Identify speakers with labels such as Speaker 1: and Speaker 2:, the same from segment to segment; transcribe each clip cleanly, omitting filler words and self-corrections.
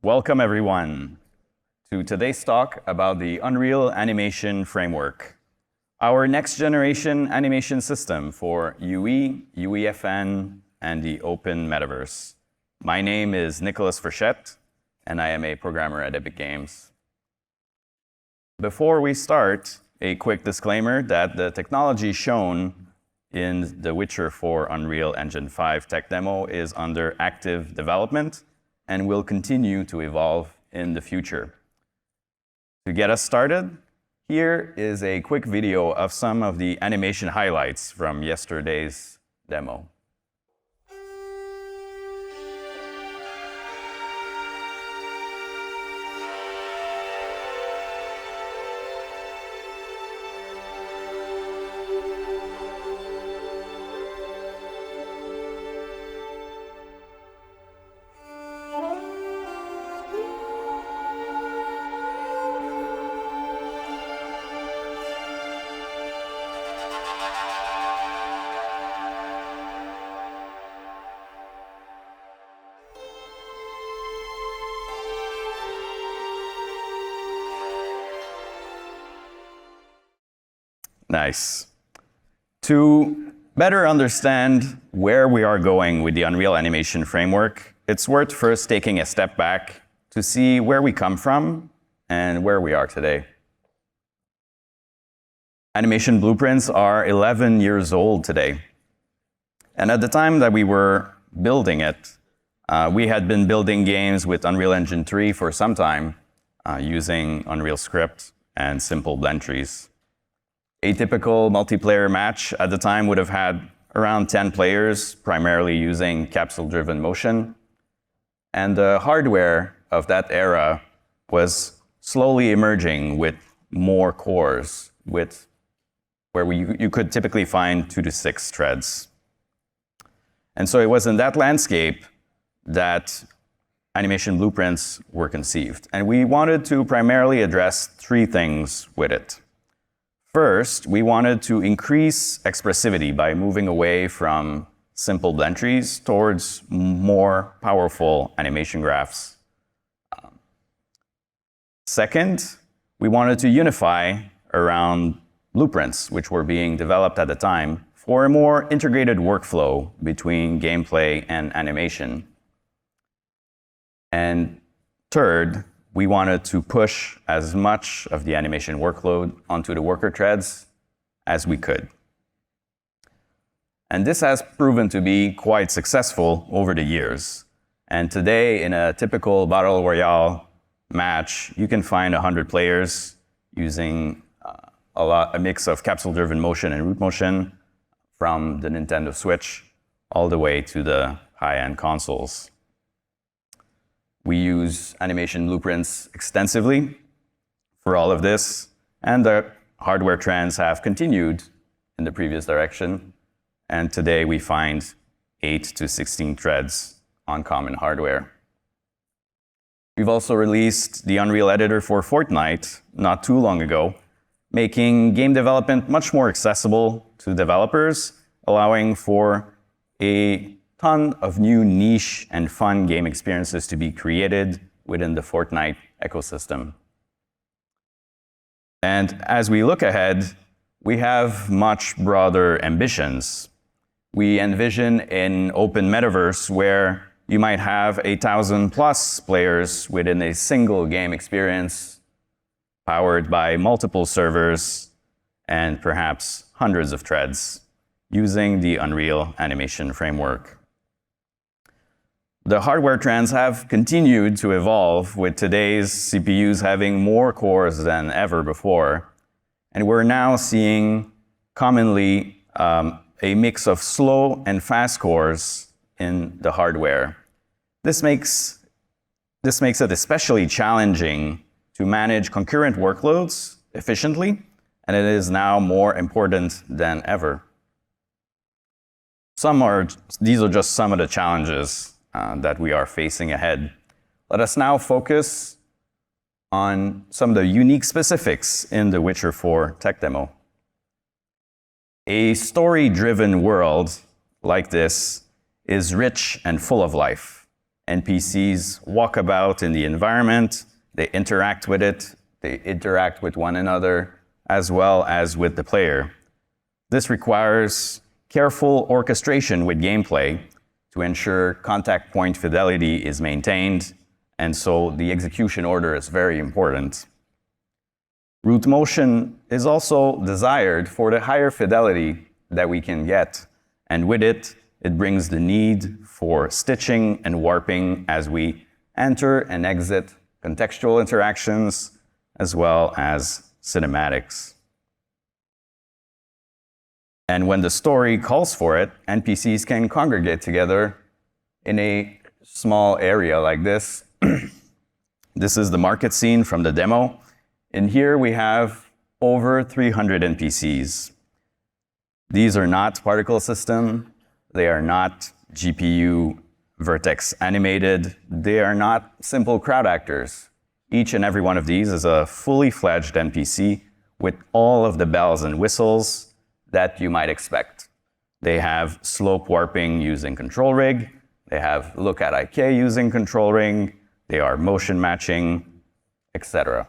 Speaker 1: Welcome everyone to today's talk about the Unreal Animation Framework, our next generation animation system for UE, UEFN, and the open metaverse. My name is Nicolas Frechette, and I am a programmer at Epic Games. Before we start, a quick disclaimer that the technology shown in the Witcher 4 Unreal Engine 5 Tech Demo is under active development and will continue to evolve in the future. To get us started, here is a quick video of some of the animation highlights from yesterday's demo. Nice. To better understand where we are going with the Unreal Animation Framework, it's worth first taking a step back to see where we come from and where we are today. Animation blueprints are 11 years old today. And at the time that we were building it, we had been building games with Unreal Engine 3 for some time, using Unreal Script and simple blend trees. A typical multiplayer match at the time would have had around 10 players, primarily using capsule-driven motion. And the hardware of that era was slowly emerging with more cores, where you could typically find 2 to 6 threads. And so it was in that landscape that animation blueprints were conceived. And we wanted to primarily address 3 things with it. First, we wanted to increase expressivity by moving away from simple blend trees towards more powerful animation graphs. Second, we wanted to unify around blueprints, which were being developed at the time, for a more integrated workflow between gameplay and animation. And third, we wanted to push as much of the animation workload onto the worker threads as we could. And this has proven to be quite successful over the years. And today, in a typical Battle Royale match, you can find 100 players using a mix of capsule-driven motion and root motion from the Nintendo Switch all the way to the high-end consoles. We use animation blueprints extensively for all of this, and the hardware trends have continued in the previous direction. And today we find 8 to 16 threads on common hardware. We've also released the Unreal Editor for Fortnite not too long ago, making game development much more accessible to developers, allowing for a ton of new niche and fun game experiences to be created within the Fortnite ecosystem. And as we look ahead, we have much broader ambitions. We envision an open metaverse where you might have 1,000+ players within a single game experience, powered by multiple servers and perhaps hundreds of threads, using the Unreal Animation Framework. The hardware trends have continued to evolve, with today's CPUs having more cores than ever before. And we're now seeing commonly a mix of slow and fast cores in the hardware. This makes it especially challenging to manage concurrent workloads efficiently, and it is now more important than ever. These are just some of the challenges that we are facing ahead. Let us now focus on some of the unique specifics in the Witcher 4 Tech Demo. A story-driven world like this is rich and full of life, NPCs walk about in the environment, they interact with it, they interact with one another, as well as with the player. This requires careful orchestration with gameplay to ensure contact point fidelity is maintained, and so the execution order is very important. Root motion is also desired for the higher fidelity that we can get, and with it, it brings the need for stitching and warping as we enter and exit contextual interactions, as well as cinematics. And when the story calls for it, NPCs can congregate together in a small area like this. This is the market scene from the demo. In here we have over 300 NPCs. These are not particle system. They are not GPU vertex animated. They are not simple crowd actors. Each and every one of these is a fully fledged NPC with all of the bells and whistles that you might expect. They have slope warping using control rig. They have look at IK using control rig. They are motion matching, etc.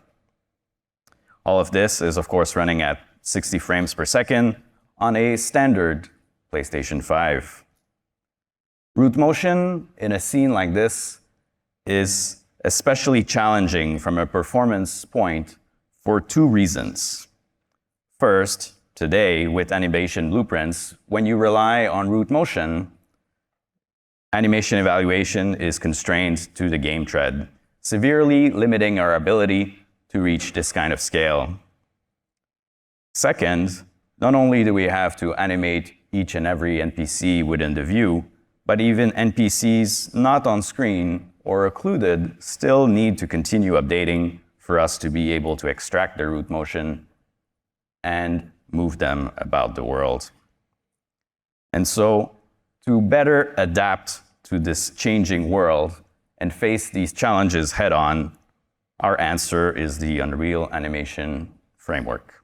Speaker 1: All of this is, of course, running at 60 frames per second on a standard PlayStation 5. Root motion in a scene like this is especially challenging from a performance point for two reasons. First, today with animation blueprints, when you rely on root motion, animation evaluation is constrained to the game tread, severely limiting our ability to reach this kind of scale. Second, not only do we have to animate each and every NPC within the view, but even NPCs not on screen or occluded still need to continue updating for us to be able to extract their root motion and move them about the world. And so, to better adapt to this changing world and face these challenges head on, our answer is the Unreal Animation Framework.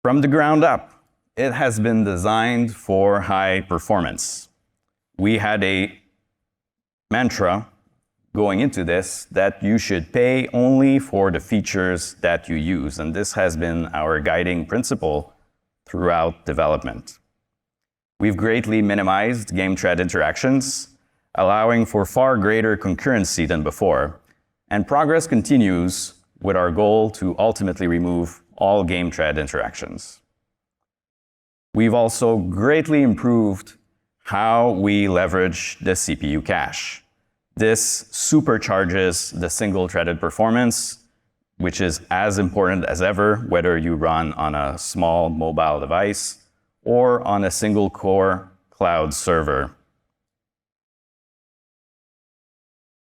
Speaker 1: From the ground up, it has been designed for high performance. We had a mantra going into this that you should pay only for the features that you use, and this has been our guiding principle throughout development. We've greatly minimized game tread interactions, allowing for far greater concurrency than before, and progress continues with our goal to ultimately remove all game tread interactions. We've also greatly improved how we leverage the CPU cache. This supercharges the single-threaded performance, which is as important as ever, whether you run on a small mobile device or on a single-core cloud server.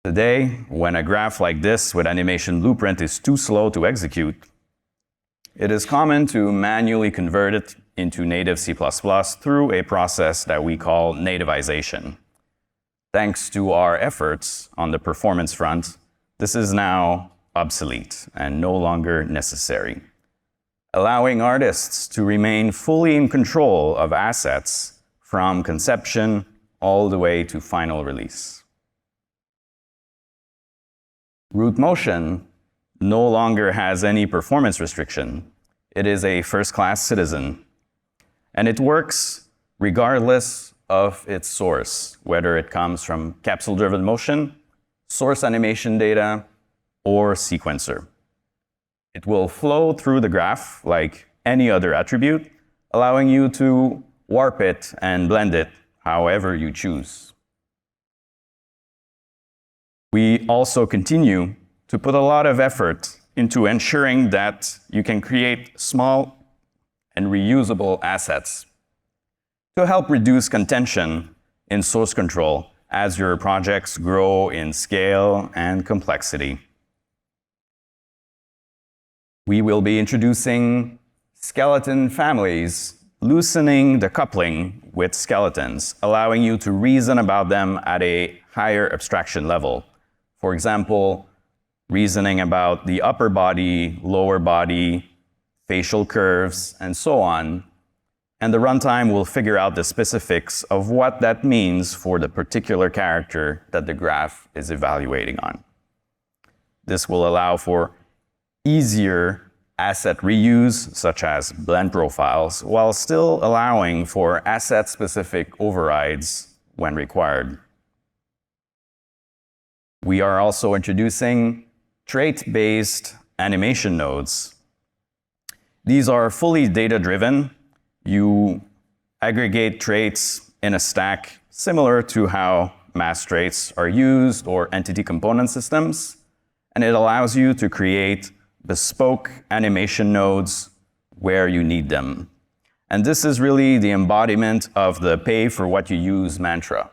Speaker 1: Today, when a graph like this with animation blueprint is too slow to execute, it is common to manually convert it into native C++ through a process that we call nativization. Thanks to our efforts on the performance front, this is now obsolete and no longer necessary, allowing artists to remain fully in control of assets from conception all the way to final release. Root motion no longer has any performance restriction. It is a first-class citizen, and it works regardless of its source, whether it comes from capsule-driven motion, source animation data, or sequencer. It will flow through the graph like any other attribute, allowing you to warp it and blend it however you choose. We also continue to put a lot of effort into ensuring that you can create small and reusable assets to help reduce contention in source control as your projects grow in scale and complexity. We will be introducing skeleton families, loosening the coupling with skeletons, allowing you to reason about them at a higher abstraction level. For example, reasoning about the upper body, lower body, facial curves, and so on, and the runtime will figure out the specifics of what that means for the particular character that the graph is evaluating on. This will allow for easier asset reuse, such as blend profiles, while still allowing for asset-specific overrides when required. We are also introducing trait-based animation nodes. These are fully data-driven. You aggregate traits in a stack similar to how mass traits are used or entity component systems, and it allows you to create bespoke animation nodes where you need them. And this is really the embodiment of the pay for what you use mantra.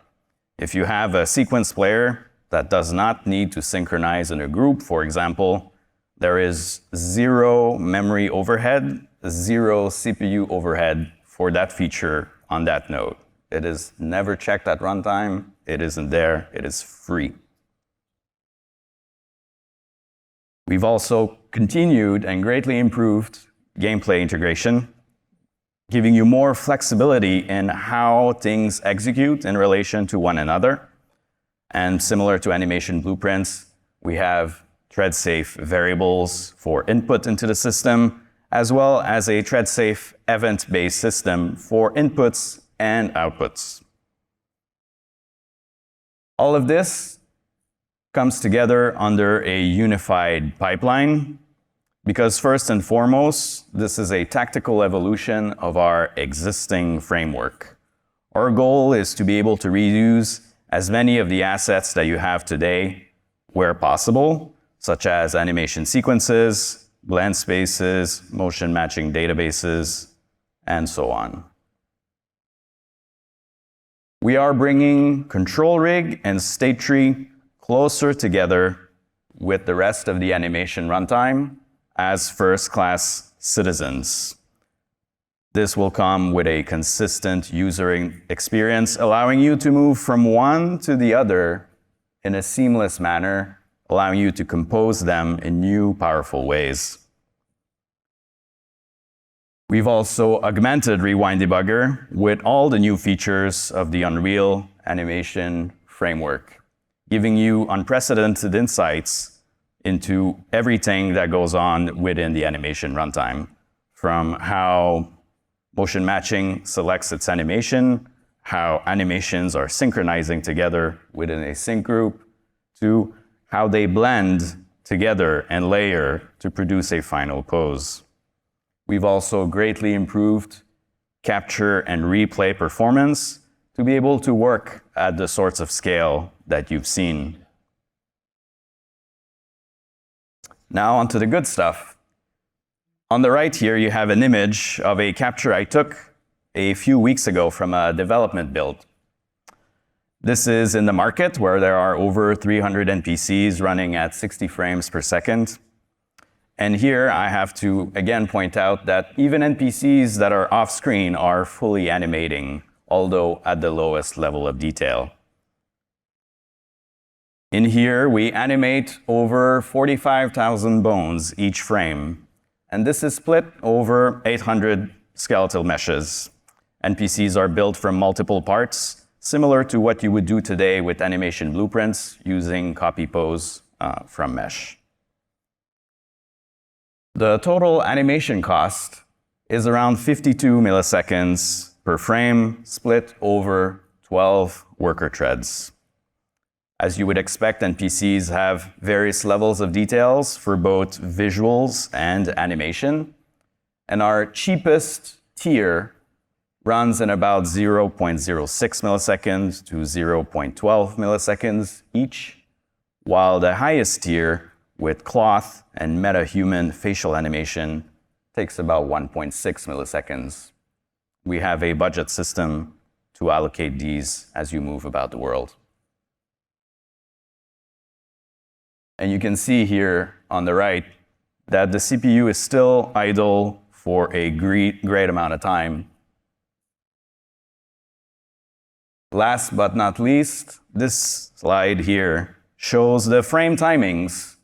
Speaker 1: If you have a sequence player that does not need to synchronize in a group, for example, there is zero memory overhead, zero CPU overhead for that feature on that node. It is never checked at runtime. It isn't there. It is free. We've also continued and greatly improved gameplay integration, giving you more flexibility in how things execute in relation to one another. And similar to animation blueprints, we have thread-safe variables for input into the system, as well as a thread-safe event-based system for inputs and outputs. All of this comes together under a unified pipeline because first and foremost, this is a tactical evolution of our existing framework. Our goal is to be able to reuse as many of the assets that you have today where possible, such as animation sequences, blend spaces, motion matching databases, and so on. We are bringing control rig and state tree closer together with the rest of the animation runtime as first-class citizens. This will come with a consistent user experience, allowing you to move from one to the other in a seamless manner, allowing you to compose them in new, powerful ways. We've also augmented Rewind Debugger with all the new features of the Unreal animation framework, giving you unprecedented insights into everything that goes on within the animation runtime, from how motion matching selects its animation, how animations are synchronizing together within a sync group, to how they blend together and layer to produce a final pose. We've also greatly improved capture and replay performance to be able to work at the sorts of scale that you've seen. Now onto the good stuff. On the right here, you have an image of a capture I took a few weeks ago from a development build. This is in the market where there are over 300 NPCs running at 60 frames per second. And here I have to again point out that even NPCs that are off screen are fully animating, although at the lowest level of detail. In here, we animate over 45,000 bones each frame. And this is split over 800 skeletal meshes. NPCs are built from multiple parts, similar to what you would do today with animation blueprints using copy pose from mesh. The total animation cost is around 52 milliseconds per frame, split over 12 worker threads. As you would expect, NPCs have various levels of details for both visuals and animation. And our cheapest tier runs in about 0.06 milliseconds to 0.12 milliseconds each, while the highest tier with cloth and metahuman facial animation takes about 1.6 milliseconds. We have a budget system to allocate these as you move about the world. And you can see here on the right that the CPU is still idle for a great amount of time. Last but not least, this slide here shows the frame timings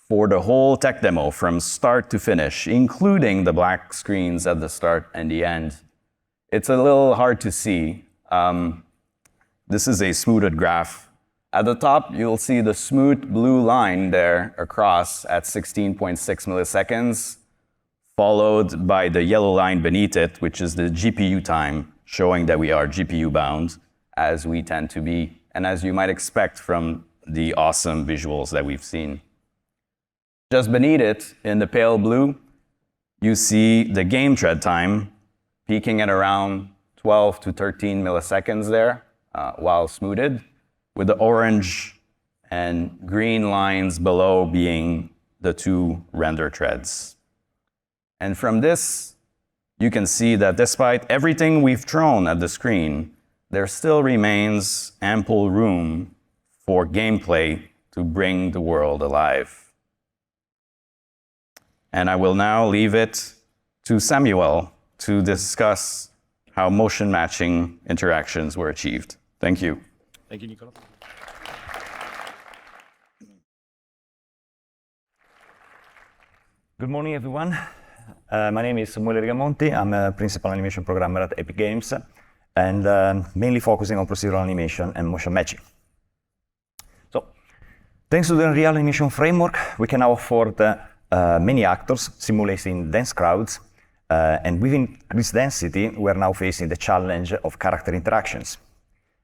Speaker 1: for the whole tech demo from start to finish, including the black screens at the start and the end. It's a little hard to see. This is a smoothed graph. At the top, you'll see the smooth blue line there across at 16.6 milliseconds, followed by the yellow line beneath it, which is the GPU time, showing that we are GPU bound, as we tend to be, and as you might expect from the awesome visuals that we've seen. Just beneath it, in the pale blue, you see the game thread time peaking at around 12 to 13 milliseconds there, while smoothed, with the orange and green lines below being the two render threads. And from this, you can see that despite everything we've thrown at the screen, there still remains ample room for gameplay to bring the world alive. And I will now leave it to Samuel to discuss how motion matching interactions were achieved. Thank you.
Speaker 2: Thank you, Nicola.
Speaker 3: Good morning, everyone. My name is Samuele Rigamonti. I'm a principal animation programmer at Epic Games and mainly focusing on procedural animation and motion matching. So, thanks to the Unreal Animation Framework, we can now afford many actors simulating dense crowds. And with increased density, we're now facing the challenge of character interactions.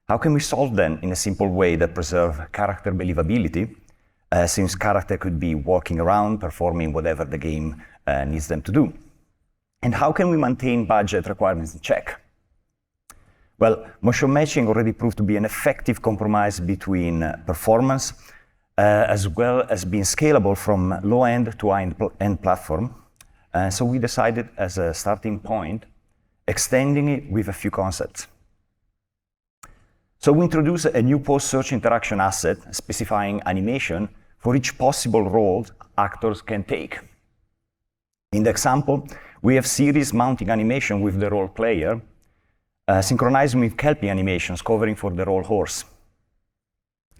Speaker 3: How can we solve them in a simple way that preserves character believability, since character could be walking around, performing whatever the game needs them to do? And how can we maintain budget requirements in check? Well, motion matching already proved to be an effective compromise between performance, as well as being scalable from low-end to high-end platform. So we decided as a starting point, extending it with a few concepts. So we introduced a new post-search interaction asset specifying animation for each possible role actors can take. In the example, we have series mounting animation with the role player, synchronizing with Kelpie animations covering for the role horse.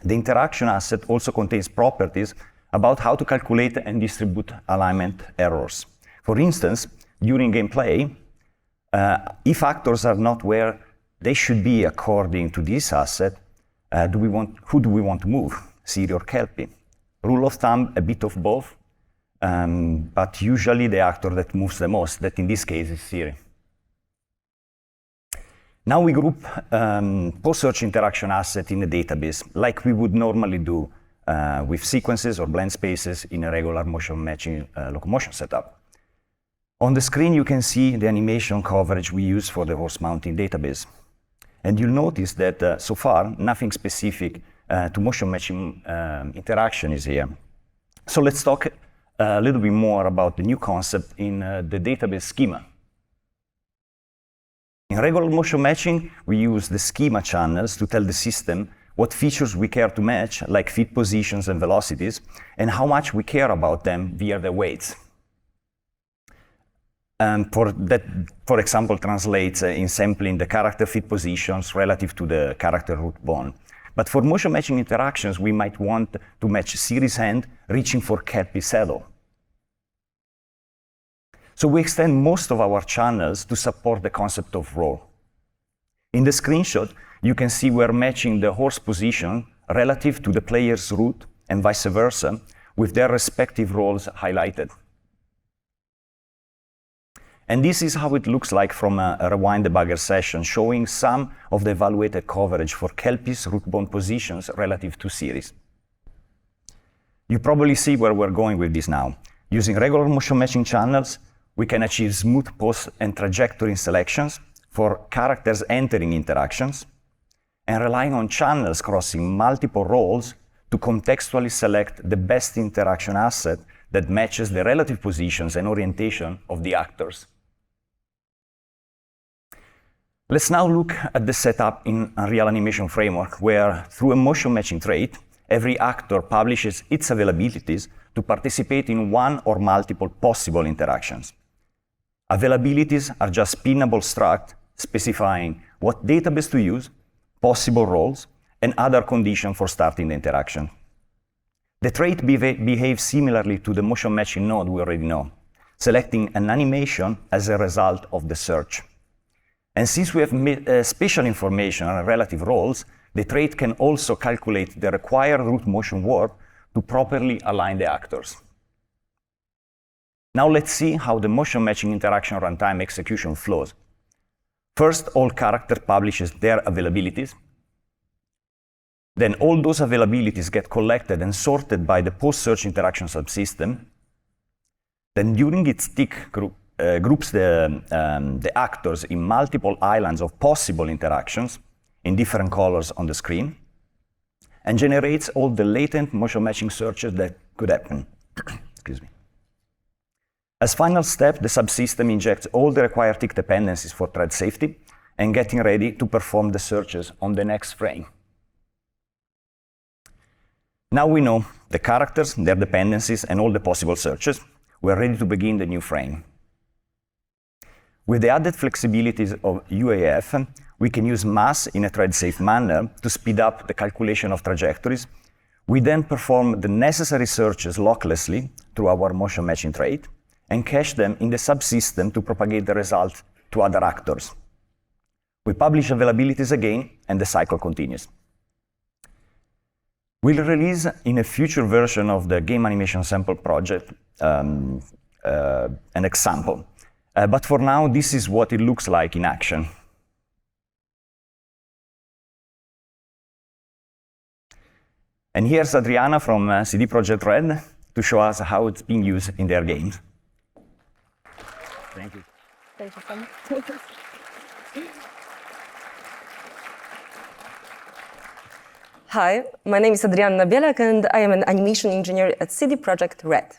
Speaker 3: The interaction asset also contains properties about how to calculate and distribute alignment errors. For instance, during gameplay, if actors are not where they should be according to this asset, who do we want to move, Siri or Kelpie? Rule of thumb, a bit of both, but usually the actor that moves the most, that in this case is Siri. Now we group post-search interaction asset in a database, like we would normally do with sequences or blend spaces in a regular motion matching locomotion setup. On the screen, you can see the animation coverage we use for the horse mounting database. And you'll notice that so far, nothing specific to motion matching interaction is here. So let's talk a little bit more about the new concept in the database schema. In regular motion matching, we use the schema channels to tell the system what features we care to match, like feet positions and velocities, and how much we care about them via their weights. For example, translates in sampling the character feet positions relative to the character root bone. But for motion matching interactions, we might want to match Siri's hand reaching for Kelpie's saddle. So we extend most of our channels to support the concept of role. In the screenshot, you can see we're matching the horse position relative to the player's root and vice versa, with their respective roles highlighted. And this is how it looks like from a rewind debugger session, showing some of the evaluated coverage for Kelpie's root bone positions relative to Siri's. You probably see where we're going with this now. Using regular motion matching channels, we can achieve smooth pose and trajectory selections for characters entering interactions, and relying on channels crossing multiple roles to contextually select the best interaction asset that matches the relative positions and orientation of the actors. Let's now look at the setup in Unreal Animation Framework, where through a motion matching trait, every actor publishes its availabilities to participate in one or multiple possible interactions. Availabilities are just pinnable struct specifying what database to use, possible roles, and other conditions for starting the interaction. The trait behaves similarly to the motion matching node we already know, selecting an animation as a result of the search. And since we have spatial information on relative roles, the trait can also calculate the required root motion warp to properly align the actors. Now let's see how the motion matching interaction runtime execution flows. First, all character publishes their availabilities. Then all those availabilities get collected and sorted by the post-search interaction subsystem. Then during its tick groups the actors in multiple islands of possible interactions in different colors on the screen, and generates all the latent motion matching searches that could happen. Excuse me. As final step, the subsystem injects all the required tick dependencies for thread safety and getting ready to perform the searches on the next frame. Now we know the characters, their dependencies, and all the possible searches. We're ready to begin the new frame. With the added flexibilities of UEF, we can use mass in a thread-safe manner to speed up the calculation of trajectories. We then perform the necessary searches locklessly through our motion matching trait and cache them in the subsystem to propagate the result to other actors. We publish availabilities again, and the cycle continues. We'll release in a future version of the game animation sample project an example. But for now, this is what it looks like in action. And here's Adriana from CD Projekt Red to show us how it's being used in their games. Thank you.
Speaker 2: Thank you so much. Hi, my name is Adriana Bielak, and I am an animation engineer at CD Projekt Red.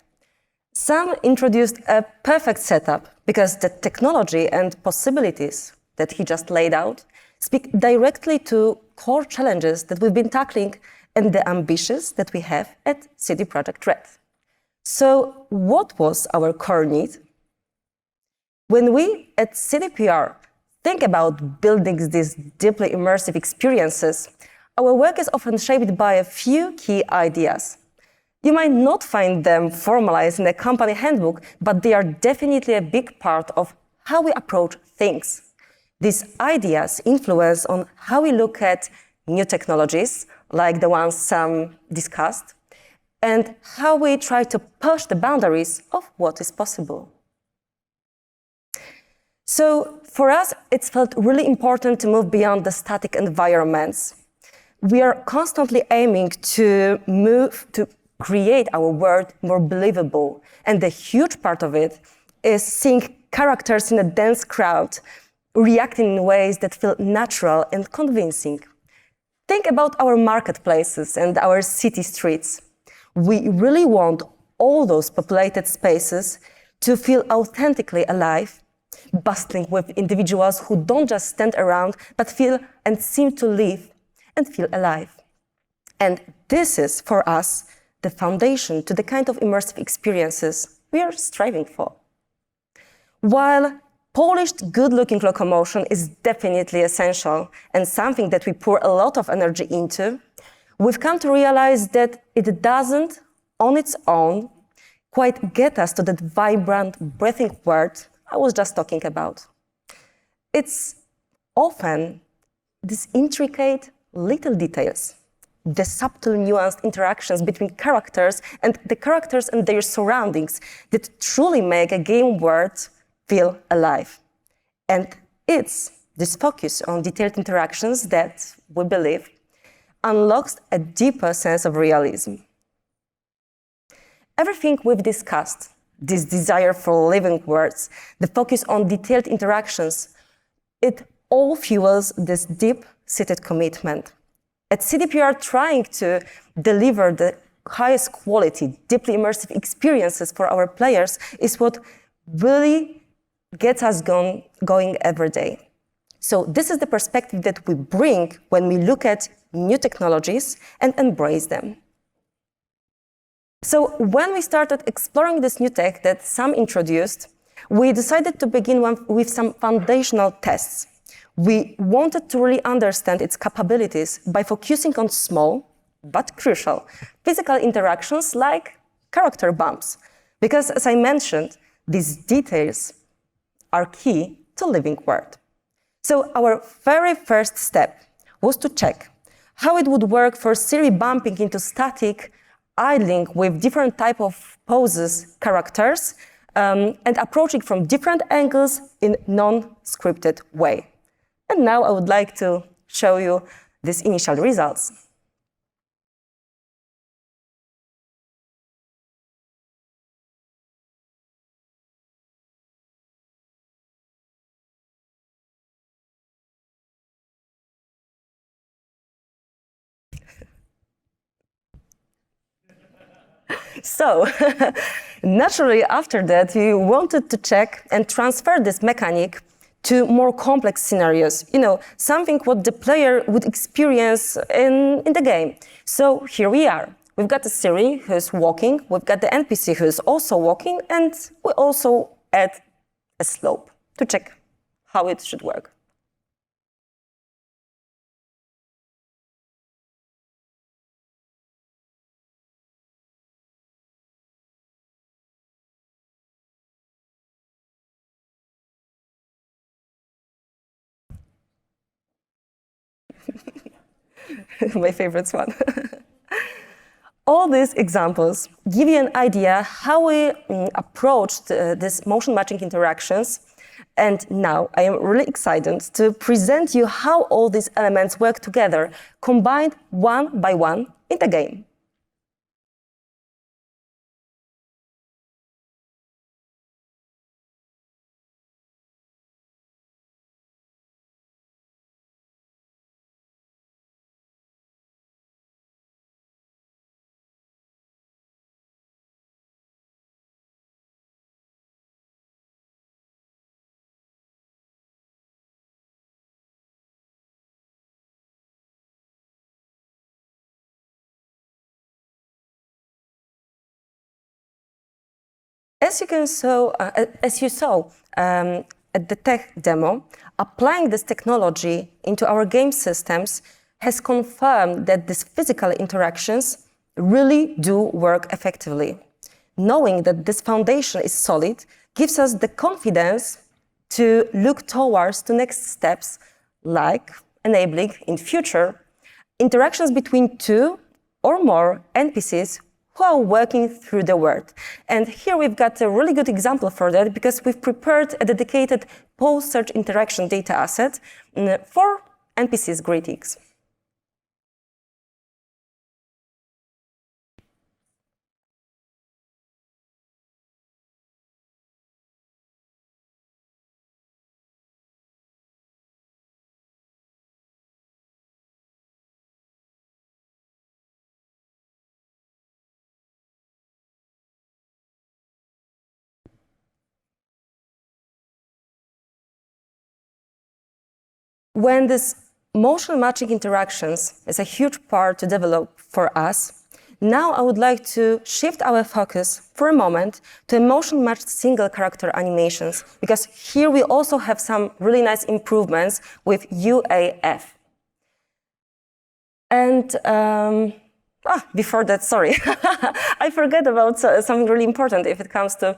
Speaker 2: Sam introduced a perfect setup because the technology and possibilities that he just laid out speak directly to core challenges that we've been tackling and the ambitions that we have at CD Projekt Red. So what was our core need? When we at CDPR think about building these deeply immersive experiences, our work is often shaped by a few key ideas. You might not find them formalized in a company handbook, but they are definitely a big part of how we approach things. These ideas influence on how we look at new technologies, like the ones Sam discussed, and how we try to push the boundaries of what is possible. So for us, it's felt really important to move beyond the static environments. We are constantly aiming to create our world more believable. And the huge part of it is seeing characters in a dense crowd reacting in ways that feel natural and convincing. Think about our marketplaces and our city streets. We really want all those populated spaces to feel authentically alive, bustling with individuals who don't just stand around, but feel and seem to live and feel alive. And this is, for us, the foundation to the kind of immersive experiences we are striving for. While polished, good-looking locomotion is definitely essential and something that we pour a lot of energy into, we've come to realize that it doesn't, on its own, quite get us to that vibrant, breathing world I was just talking about. It's often these intricate little details, the subtle, nuanced interactions between characters and the characters and their surroundings that truly make a game world feel alive. And it's this focus on detailed interactions that, we believe, unlocks a deeper sense of realism. Everything we've discussed, this desire for living worlds, the focus on detailed interactions, it all fuels this deep-seated commitment. At CDPR, trying to deliver the highest quality, deeply immersive experiences for our players is what really gets us going every day. So this is the perspective that we bring when we look at new technologies and embrace them. So when we started exploring this new tech that Sam introduced, we decided to begin with some foundational tests. We wanted to really understand its capabilities by focusing on small, but crucial, physical interactions like character bumps. Because, as I mentioned, these details are key to living world. So our very first step was to check how it would work for Siri bumping into static idling with different type of poses, characters, and approaching from different angles in non-scripted way. And now I would like to show you these initial results. So, naturally after that, we wanted to check and transfer this mechanic to more complex scenarios, something what the player would experience in the game. So here we are. We've got the Siri who's walking, we've got the NPC who's also walking, and we also add a slope to check how it should work. My favorite one. All these examples give you an idea how we approached these motion matching interactions. And now I am really excited to present you how all these elements work together, combined one by one in the game. As you saw at the tech demo, applying this technology into our game systems has confirmed that these physical interactions really do work effectively. Knowing that this foundation is solid gives us the confidence to look towards the next steps, like enabling in future interactions between two or more NPCs who are working through the world. And here we've got a really good example for that because we've prepared a dedicated post-search interaction data asset for NPCs greetings. When this motion matching interactions is a huge part to develop for us, now I would like to shift our focus for a moment to motion matched single character animations, because here we also have some really nice improvements with UE5. And before that, sorry, I forget about something really important if it comes to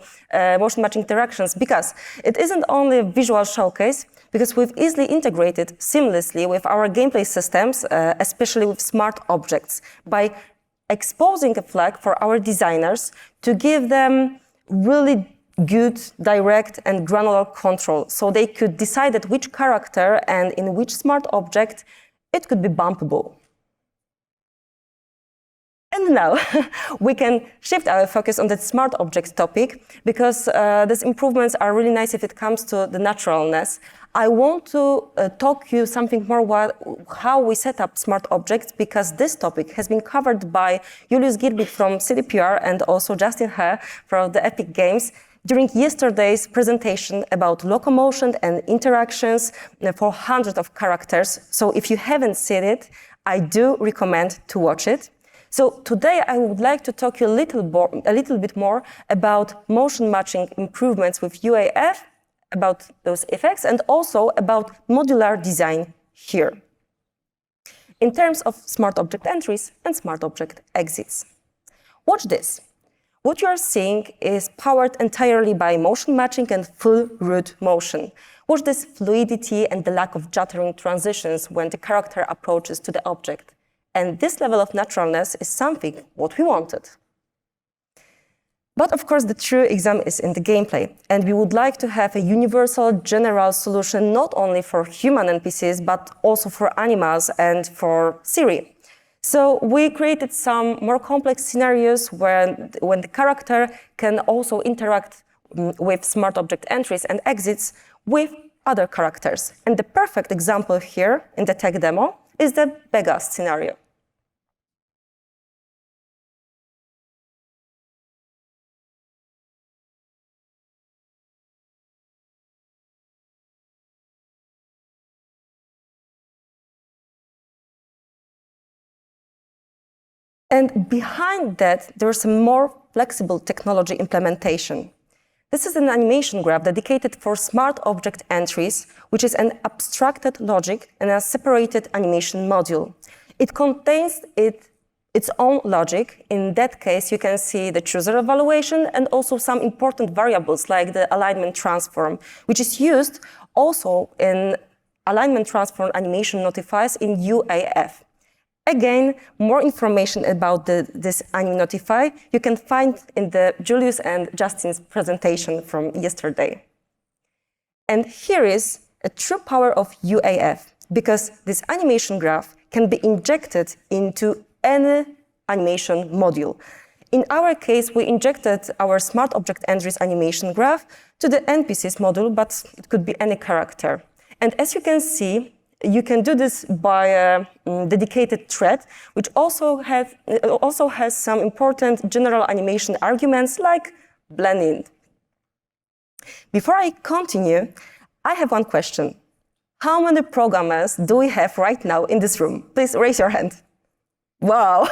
Speaker 2: motion matching interactions, because it isn't only a visual showcase, because we've easily integrated seamlessly with our gameplay systems, especially with smart objects, by exposing a flag for our designers to give them really good, direct and granular control, so they could decide at which character and in which smart object it could be bumpable. And now we can shift our focus on the smart objects topic, because these improvements are really nice if it comes to the naturalness. I want to talk you something more about how we set up smart objects, because this topic has been covered by Julius Girbig from CDPR and also Justin He from the Epic Games during yesterday's presentation about locomotion and interactions for hundreds of characters. So if you haven't seen it, I do recommend to watch it. So today I would like to talk you a little bit more about motion matching improvements with UE5, about those effects, and also about modular design here, in terms of smart object entries and smart object exits. Watch this. what you are seeing is powered entirely by motion matching and full root motion. Watch this fluidity and the lack of juttering transitions when the character approaches to the object. And this level of naturalness is something what we wanted. But of course, the true exam is in the gameplay, and we would like to have a universal, general solution not only for human NPCs, but also for animals and for Siri. So we created some more complex scenarios when the character can also interact with smart object entries and exits with other characters. And the perfect example here in the tech demo is the Vegas scenario. And behind that, there's a more flexible technology implementation. This is an animation graph dedicated for smart object entries, which is an abstracted logic and a separated animation module. It contains its own logic. In that case, you can see the chooser evaluation and also some important variables like the alignment transform, which is used also in alignment transform animation notifiers in UE5. Again, more information about this anim notify you can find in the Julius and Justin's presentation from yesterday. And here is a true power of UAF, because this animation graph can be injected into any animation module. In our case, we injected our smart object entries animation graph to the NPCs module, but it could be any character. And as you can see, you can do this by a dedicated thread, which also has some important general animation arguments like blending. Before I continue, I have one question. How many programmers do we have right now in this room? Please raise your hand. Wow,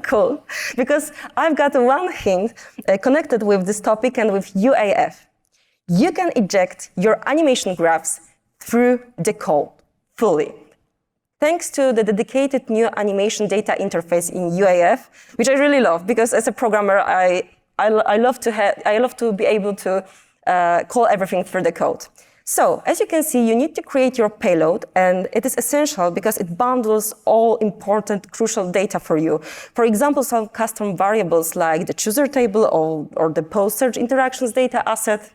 Speaker 2: cool. Because I've got one hint connected with this topic and with UAF. You can eject your animation graphs through the code. Fully. Thanks to the dedicated new animation data interface in UAF, which I really love, because as a programmer, I love to be able to call everything through the code. So, as you can see, you need to create your payload, and it is essential because it bundles all important, crucial data for you. For example, some custom variables like the chooser table or the post-search interactions data asset.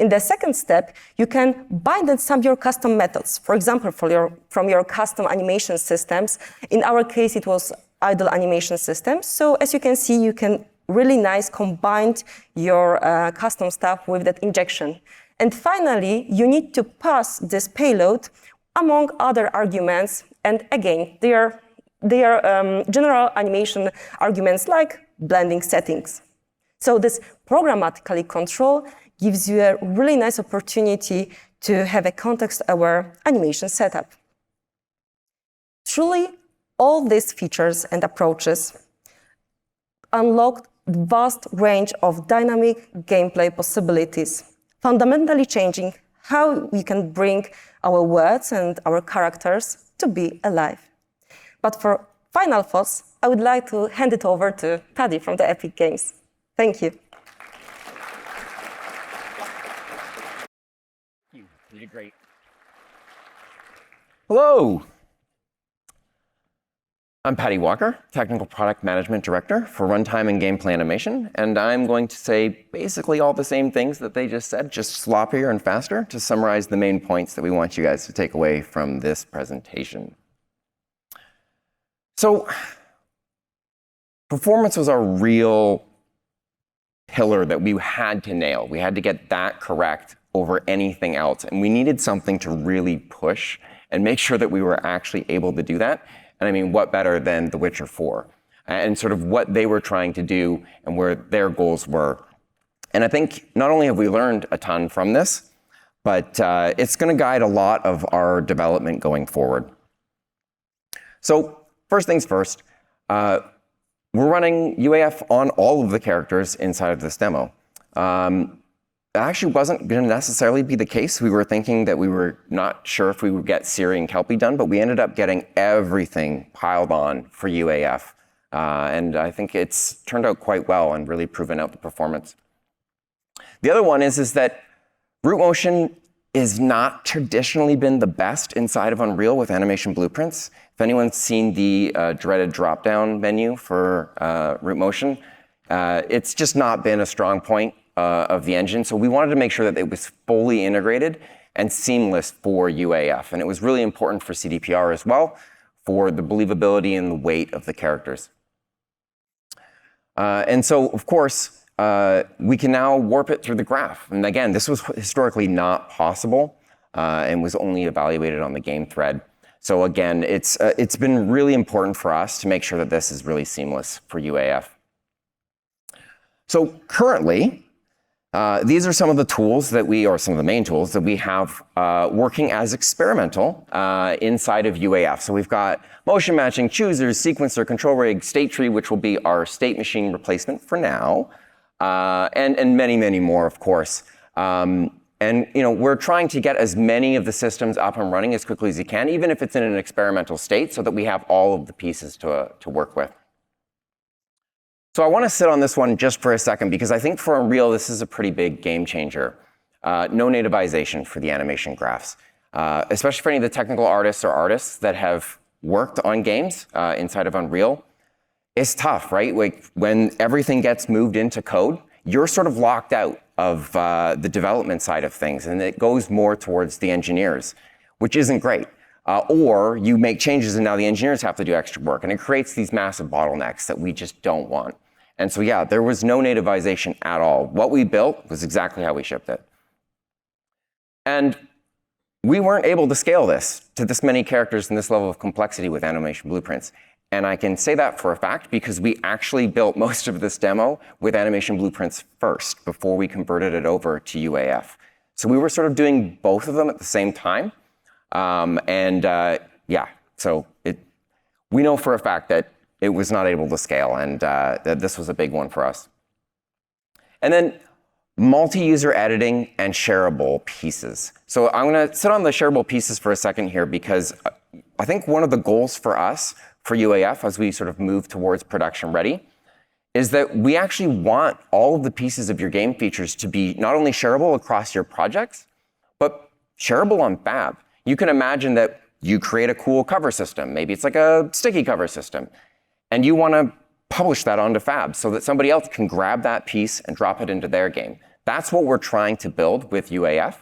Speaker 2: In the second step, you can bind and some of your custom methods, for example, from your custom animation systems. In our case, it was idle animation systems. So as you can see, you can really nice combine your custom stuff with that injection. And finally, you need to pass this payload among other arguments. And again, they are general animation arguments like blending settings. So this programmatically control gives you a really nice opportunity to have a context-aware animation setup. Truly, all these features and approaches unlock the vast range of dynamic gameplay possibilities, fundamentally changing how we can bring our words and our characters to be alive. But for final thoughts, I would like to hand it over to Paddy from the Epic Games. Thank you.
Speaker 4: You did great. Hello. I'm Paddy Walker, Technical Product Management Director for Runtime and Gameplay Animation, and I'm going to say basically all the same things that they just said, just sloppier and faster, to summarize the main points that we want you guys to take away from this presentation. So, performance was our real pillar that we had to nail. We had to get that correct over anything else. And we needed something to really push and make sure that we were actually able to do that. And I mean, what better than The Witcher 4 and sort of what they were trying to do and where their goals were. And I think not only have we learned a ton from this, but it's going to guide a lot of our development going forward. So first things first, we're running UAF on all of the characters inside of this demo. That actually wasn't going to necessarily be the case. We were thinking that we were not sure if we would get Siri and Kelpie done, but we ended up getting everything piled on for UAF. And I think it's turned out quite well and really proven out the performance. The other one is that root motion is not traditionally been the best inside of Unreal with animation blueprints. If anyone's seen the dreaded drop-down menu for root motion, it's just not been a strong point of the engine. So we wanted to make sure that it was fully integrated and seamless for UAF. And it was really important for CDPR as well, for the believability and the weight of the characters. And so, of course, we can now warp it through the graph. And again, this was historically not possible and was only evaluated on the game thread. So again, it's been really important for us to make sure that this is really seamless for UAF. So currently, these are some of the tools that some of the main tools that we have working as experimental inside of UAF. So we've got motion matching, choosers, sequencer, control rig, state tree, which will be our state machine replacement for now, and many, many more, of course. And we're trying to get as many of the systems up and running as quickly as you can, even if it's in an experimental state, so that we have all of the pieces to work with. So I want to sit on this one just for a second, because I think for Unreal, this is a pretty big game changer. No nativization for the animation graphs, especially for any of the technical artists or artists that have worked on games inside of Unreal. It's tough, right? Like when everything gets moved into code, you're sort of locked out of the development side of things, and it goes more towards the engineers, which isn't great. Or you make changes and now the engineers have to do extra work, and it creates these massive bottlenecks that we just don't want. And so yeah, there was no nativization at all. What we built was exactly how we shipped it. And we weren't able to scale this to this many characters and this level of complexity with animation blueprints. And I can say that for a fact because we actually built most of this demo with animation blueprints first before we converted it over to UAF. So we were sort of doing both of them at the same time. So we know for a fact that it was not able to scale, and that this was a big one for us. And then multi-user editing and shareable pieces. So I'm going to sit on the shareable pieces for a second here, because I think one of the goals for us for UAF as we sort of move towards production ready is that we actually want all of the pieces of your game features to be not only shareable across your projects, but shareable on Fab. You can imagine that you create a cool cover system. Maybe it's like a sticky cover system. And you want to publish that onto Fab so that somebody else can grab that piece and drop it into their game. That's what we're trying to build with UAF.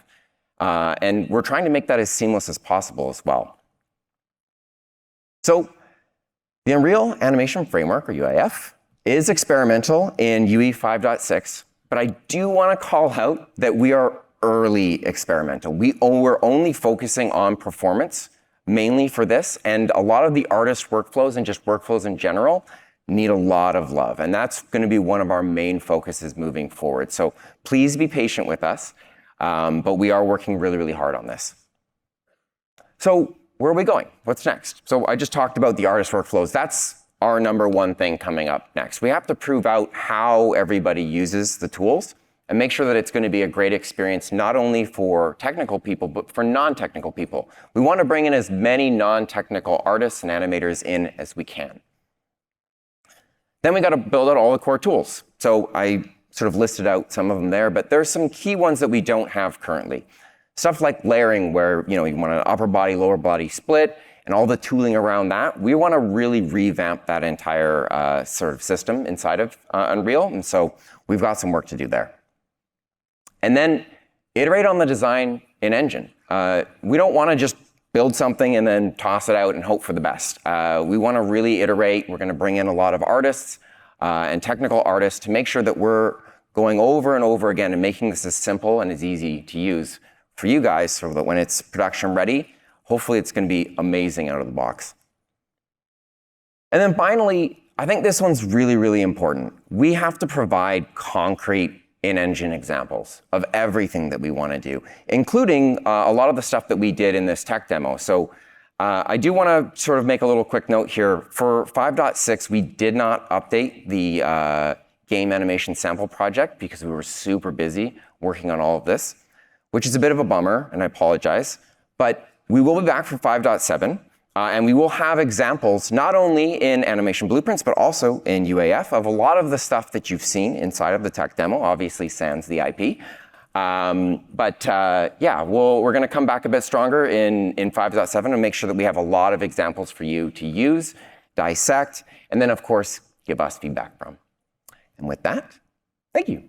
Speaker 4: And we're trying to make that as seamless as possible as well. So the Unreal Animation Framework, or UAF, is experimental in UE 5.6. But I do want to call out that we are early experimental. We're only focusing on performance mainly for this, and a lot of the artist workflows and just workflows in general need a lot of love, and that's going to be one of our main focuses moving forward. So please be patient with us, but we are working really, really hard on this. So where are we going? What's next? So I just talked about the artist workflows. That's our number one thing coming up next. We have to prove out how everybody uses the tools and make sure that it's going to be a great experience, not only for technical people, but for non-technical people. We want to bring in as many non-technical artists and animators in as we can. Then we got to build out all the core tools. So I sort of listed out some of them there, but there's some key ones that we don't have currently. Stuff like layering, where you want an upper body, lower body split, and all the tooling around that. We want to really revamp that entire sort of system inside of Unreal, and so we've got some work to do there. And then iterate on the design in Engine. We don't want to just build something and then toss it out and hope for the best. We want to really iterate. We're going to bring in a lot of artists and technical artists to make sure that we're going over and over again and making this as simple and as easy to use for you guys, so that when it's production ready, hopefully it's going to be amazing out of the box. And then finally, I think this one's really, really important. We have to provide concrete in-engine examples of everything that we want to do, including a lot of the stuff that we did in this tech demo. So I do want to sort of make a little quick note here. For 5.6, we did not update the game animation sample project because we were super busy working on all of this, which is a bit of a bummer, and I apologize. But we will be back for 5.7. And we will have examples not only in animation blueprints, but also in UAF of a lot of the stuff that you've seen inside of the tech demo, obviously sans the IP. Yeah, we're going to come back a bit stronger in 5.7 and make sure that we have a lot of examples for you to use, dissect, and then, of course, give us feedback from. And with that, thank you.